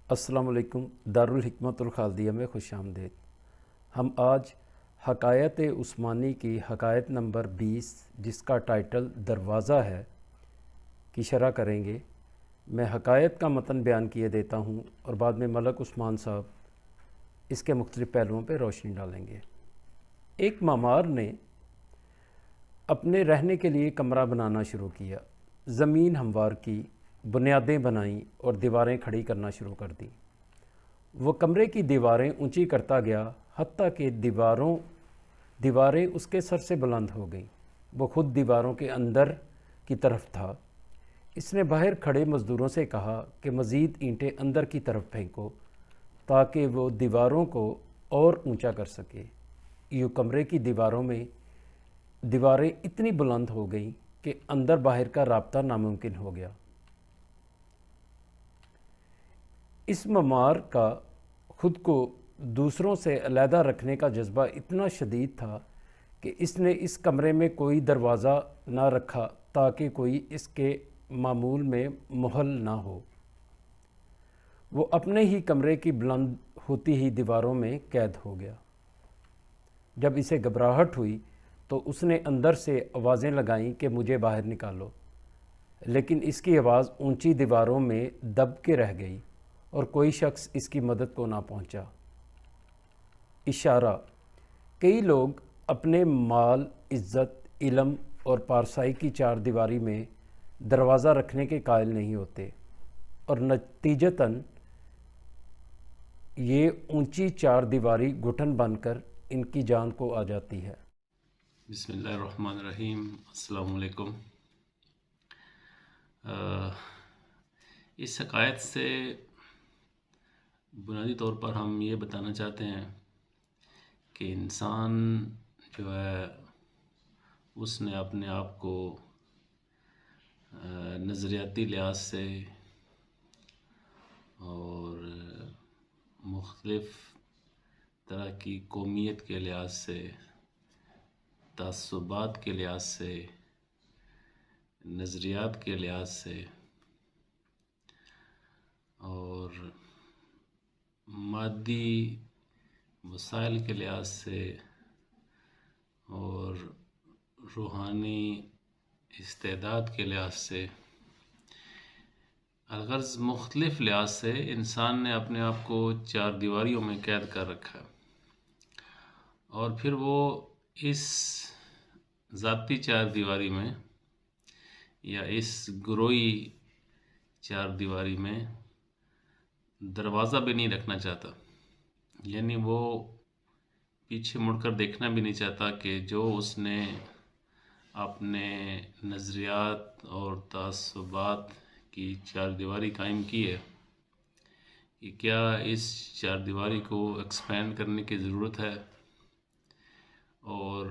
السلام علیکم۔ دارالحکمت الخالدیہ میں خوش آمدید۔ ہم آج حکایت عثمانی کی حکایت نمبر 20 جس کا ٹائٹل دروازہ ہے کی شرح کریں گے۔ میں حکایت کا متن بیان کیے دیتا ہوں اور بعد میں ملک عثمان صاحب اس کے مختلف پہلوؤں پہ روشنی ڈالیں گے۔ ایک معمار نے اپنے رہنے کے لیے کمرہ بنانا شروع کیا۔ زمین ہموار کی، بنیادیں بنائیں اور دیواریں کھڑی کرنا شروع کر دیں۔ وہ کمرے کی دیواریں اونچی کرتا گیا حتیٰ کہ دیواریں اس کے سر سے بلند ہو گئیں۔ وہ خود دیواروں کے اندر کی طرف تھا۔ اس نے باہر کھڑے مزدوروں سے کہا کہ مزید اینٹیں اندر کی طرف پھینکو تاکہ وہ دیواروں کو اور اونچا کر سکے۔ یوں کمرے کی دیواریں اتنی بلند ہو گئیں کہ اندر باہر کا رابطہ ناممکن ہو گیا۔ اس معمار کا خود کو دوسروں سے علیحدہ رکھنے کا جذبہ اتنا شدید تھا کہ اس نے اس کمرے میں کوئی دروازہ نہ رکھا تاکہ کوئی اس کے معمول میں مہل نہ ہو۔ وہ اپنے ہی کمرے کی بلند ہوتی ہی دیواروں میں قید ہو گیا۔ جب اسے گھبراہٹ ہوئی تو اس نے اندر سے آوازیں لگائیں کہ مجھے باہر نکالو، لیکن اس کی آواز اونچی دیواروں میں دب کے رہ گئی اور کوئی شخص اس کی مدد کو نہ پہنچا۔ اشارہ: کئی لوگ اپنے مال، عزت، علم اور پارسائی کی چار دیواری میں دروازہ رکھنے کے قائل نہیں ہوتے اور نتیجتاً یہ اونچی چار دیواری گھٹن بن کر ان کی جان کو آ جاتی ہے۔ بسم اللہ الرحمن الرحیم۔ السلام علیکم۔ اس حکایت سے بنیادی طور پر ہم یہ بتانا چاہتے ہیں کہ انسان جو ہے اس نے اپنے آپ کو نظریاتی لحاظ سے اور مختلف طرح کی قومیت کے لحاظ سے، تعصبات کے لحاظ سے، نظریات کے لحاظ سے اور مادی وسائل کے لحاظ سے اور روحانی استعداد کے لحاظ سے، الغرض مختلف لحاظ سے انسان نے اپنے آپ کو چار دیواریوں میں قید کر رکھا ہے، اور پھر وہ اس ذاتی چار دیواری میں یا اس گروہی چار دیواری میں دروازہ بھی نہیں رکھنا چاہتا، یعنی وہ پیچھے مڑ کر دیکھنا بھی نہیں چاہتا کہ جو اس نے اپنے نظریات اور تعصبات کی چار دیواری قائم کی ہے کہ کیا اس چار دیواری کو ایکسپینڈ کرنے کی ضرورت ہے اور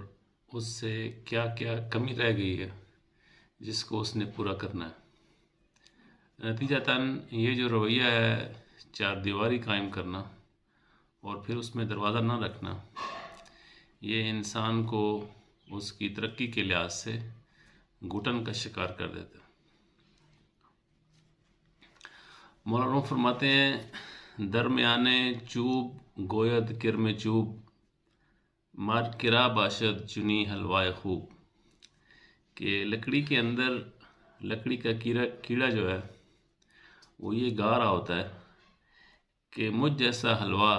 اس سے کیا کیا کمی رہ گئی ہے جس کو اس نے پورا کرنا ہے۔ نتیجتاً یہ جو رویہ ہے چار دیواری قائم کرنا اور پھر اس میں دروازہ نہ رکھنا، یہ انسان کو اس کی ترقی کے لحاظ سے گھٹن کا شکار کر دیتا ہے۔ مولانا فرماتے ہیں درمیانے چوب گوید کرم چوب، مار کرا باشد چنی حلوائے خوب، کہ لکڑی کے اندر لکڑی کا کیڑا جو ہے وہ یہ گا رہا ہوتا ہے کہ مجھ جیسا حلوہ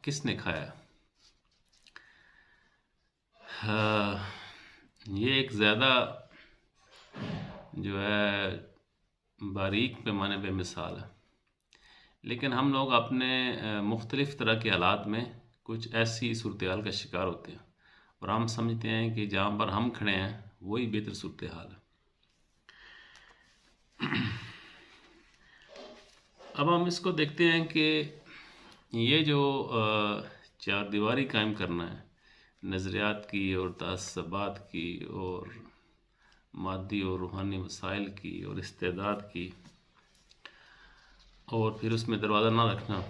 کس نے کھایا۔ یہ ایک زیادہ جو ہے باریک پیمانے پہ مثال ہے، لیکن ہم لوگ اپنے مختلف طرح کے حالات میں کچھ ایسی صورتحال کا شکار ہوتے ہیں اور ہم سمجھتے ہیں کہ جہاں پر ہم کھڑے ہیں وہی بہتر صورتحال ہے۔ اب ہم اس کو دیکھتے ہیں کہ یہ جو چار دیواری قائم کرنا ہے نظریات کی اور تعصبات کی اور مادی اور روحانی وسائل کی اور استعداد کی، اور پھر اس میں دروازہ نہ رکھنا،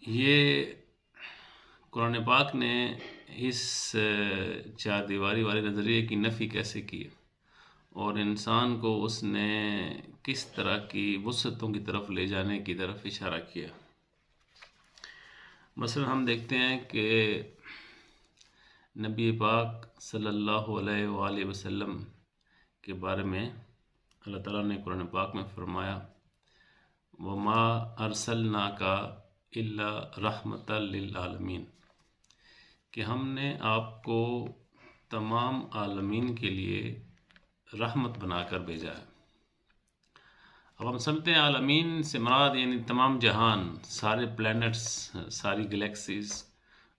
یہ قرآن پاک نے اس چار دیواری والے نظریے کی نفی کیسے کی ہے اور انسان کو اس نے کس طرح کی وسعتوں کی طرف لے جانے کی طرف اشارہ کیا۔ مثلا ہم دیکھتے ہیں کہ نبی پاک صلی اللہ علیہ وآلہ وسلم کے بارے میں اللہ تعالیٰ نے قرآن پاک میں فرمایا وَمَا أَرْسَلْنَاكَ إِلَّا رَحْمَةً لِلْعَالَمِينَ، کہ ہم نے آپ کو تمام عالمین کے لیے رحمت بنا کر بھیجا ہے۔ اب ہم سمجھتے ہیں عالمین سے مراد یعنی تمام جہان، سارے پلینٹس، ساری گلیکسیز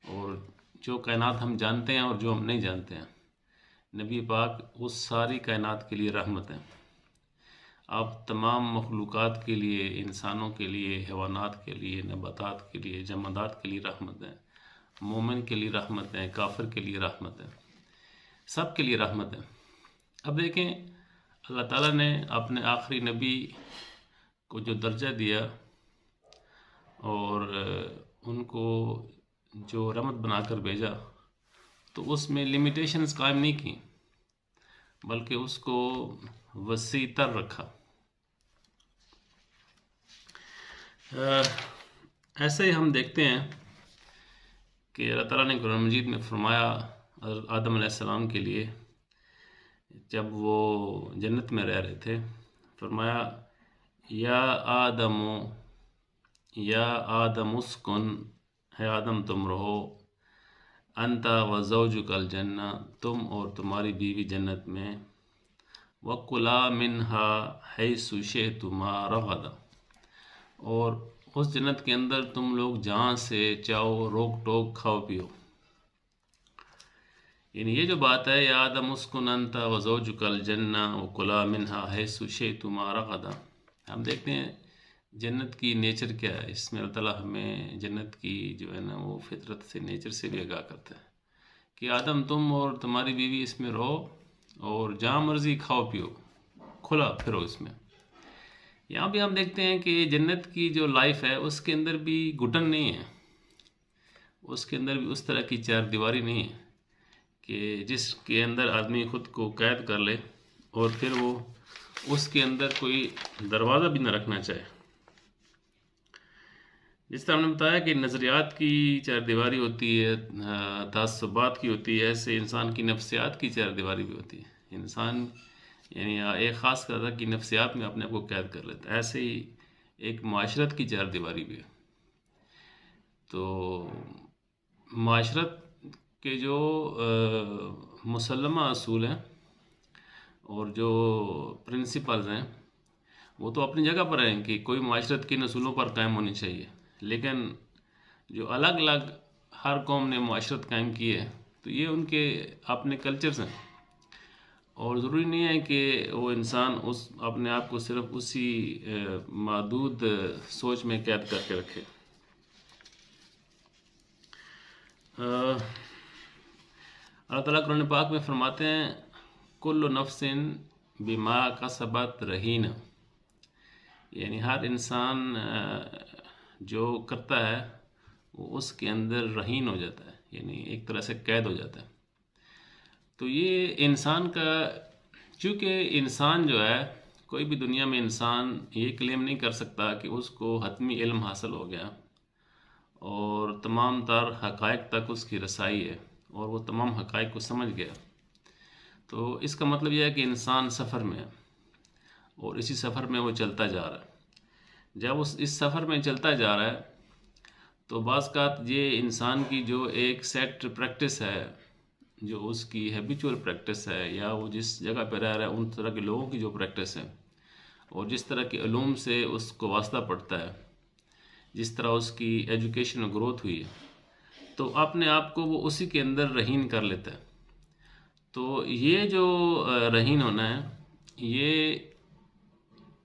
اور جو کائنات ہم جانتے ہیں اور جو ہم نہیں جانتے ہیں۔ نبی پاک اس ساری کائنات کے لیے رحمت ہیں۔ آپ تمام مخلوقات کے لیے، انسانوں کے لیے، حیوانات کے لیے، نباتات کے لیے، جمادات کے لیے رحمت ہیں، مومن کے لیے رحمت ہیں، کافر کے لیے رحمت ہیں، سب کے لیے رحمت ہیں۔ اب دیکھیں اللہ تعالیٰ نے اپنے آخری نبی کو جو درجہ دیا اور ان کو جو رحمت بنا کر بھیجا تو اس میں لمیٹیشنز قائم نہیں کی بلکہ اس کو وسیع تر رکھا۔ ایسے ہی ہم دیکھتے ہیں کہ اللہ تعالیٰ نے قرآن مجید میں فرمایا حضرت آدم علیہ السلام کے لیے جب وہ جنت میں رہ رہے تھے، فرمایا یا آدم اسکن، ہے آدم تم رہو، انت و زوجک الجنہ، تم اور تمہاری بیوی جنت میں، وَكُلَا مِنْهَا حَيْثُ شِئْتُمَا رَغَدًا، اور اس جنت کے اندر تم لوگ جہاں سے چاہو روک ٹوک کھاؤ پیو۔ یعنی یہ جو بات ہے یا آدم اسکن انت و زوجک الجنہ وَكُلَا مِنْهَا حَيْثُ شِئْتُمَا رَغَدًا، ہم دیکھتے ہیں جنت کی نیچر کیا ہے۔ اس میں اللہ تعالیٰ ہمیں جنت کی جو ہے نا وہ فطرت سے، نیچر سے بھی آگاہ کرتا ہے کہ آدم تم اور تمہاری بیوی اس میں رہو اور جہاں مرضی کھاؤ پیو، کھلا پھرو اس میں۔ یہاں بھی ہم دیکھتے ہیں کہ جنت کی جو لائف ہے اس کے اندر بھی گھٹن نہیں ہے، اس کے اندر بھی اس طرح کی چار دیواری نہیں ہے کہ جس کے اندر آدمی خود کو قید کر لے اور پھر وہ اس کے اندر کوئی دروازہ بھی نہ رکھنا چاہے۔ جس طرح ہم نے بتایا کہ نظریات کی چار دیواری ہوتی ہے، تعصبات کی ہوتی ہے، ایسے انسان کی نفسیات کی چار دیواری بھی ہوتی ہے۔ انسان یعنی ایک خاص قدر کی نفسیات میں اپنے آپ کو قید کر لیتا ہے، ایسے ہی ایک معاشرت کی چار دیواری بھی ہے۔ تو معاشرت کے جو مسلمہ اصول ہیں اور جو پرنسپلز ہیں وہ تو اپنی جگہ پر ہیں کہ کوئی معاشرت کن اصولوں پر قائم ہونی چاہیے، لیکن جو الگ الگ ہر قوم نے معاشرت قائم کی ہے تو یہ ان کے اپنے کلچرز ہیں، اور ضروری نہیں ہے کہ وہ انسان اپنے آپ کو صرف اسی محدود سوچ میں قید کر کے رکھے۔ اللہ تعالیٰ قرآن پاک میں فرماتے ہیں کل نفس بما کسبت رہین، یعنی ہر انسان جو کرتا ہے وہ اس کے اندر رہین ہو جاتا ہے، یعنی ایک طرح سے قید ہو جاتا ہے۔ تو یہ انسان کا، چونکہ انسان جو ہے کوئی بھی دنیا میں انسان یہ کلیم نہیں کر سکتا کہ اس کو حتمی علم حاصل ہو گیا اور تمام تر حقائق تک اس کی رسائی ہے اور وہ تمام حقائق کو سمجھ گیا۔ تو اس کا مطلب یہ ہے کہ انسان سفر میں ہے اور اسی سفر میں وہ چلتا جا رہا ہے۔ جب اس سفر میں چلتا جا رہا ہے تو بعض اوقات یہ انسان کی جو ایک سیٹ پریکٹس ہے، جو اس کی ہیبیچول پریکٹس ہے، یا وہ جس جگہ پہ رہ رہا ہے ان طرح کے لوگوں کی جو پریکٹس ہے اور جس طرح کے علوم سے اس کو واسطہ پڑتا ہے، جس طرح اس کی ایجوکیشن و گروتھ ہوئی ہے، تو اپنے آپ کو وہ اسی کے اندر رہین کر لیتا ہے۔ تو یہ جو رہین ہونا ہے یہ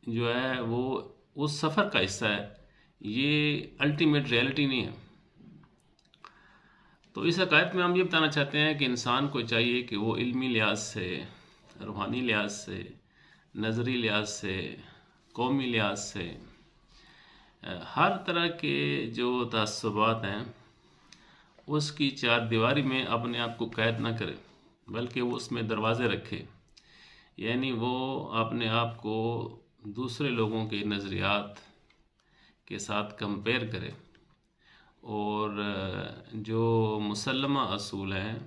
جو ہے وہ اس سفر کا حصہ ہے، یہ الٹیمیٹ ریئلٹی نہیں ہے۔ تو اس حقائق میں ہم یہ بتانا چاہتے ہیں کہ انسان کو چاہیے کہ وہ علمی لحاظ سے، روحانی لحاظ سے، نظری لحاظ سے، قومی لحاظ سے، ہر طرح کے جو تعصبات ہیں اس کی چار دیواری میں اپنے آپ کو قید نہ کرے، بلکہ وہ اس میں دروازے رکھے۔ یعنی وہ اپنے آپ کو دوسرے لوگوں کے نظریات کے ساتھ کمپیئر کرے اور جو مسلمہ اصول ہیں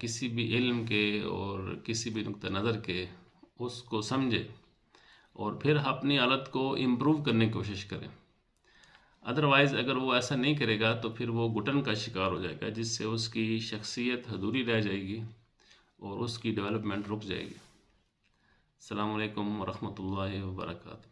کسی بھی علم کے اور کسی بھی نقطہ نظر کے اس کو سمجھے اور پھر اپنی حالت کو امپروو کرنے کی کوشش کرے. ادروائز اگر وہ ایسا نہیں کرے گا تو پھر وہ گھٹن کا شکار ہو جائے گا، جس سے اس کی شخصیت ادھوری رہ جائے گی اور اس کی ڈیولپمنٹ رک جائے گی. السلام علیکم ورحمۃ اللہ وبرکاتہ.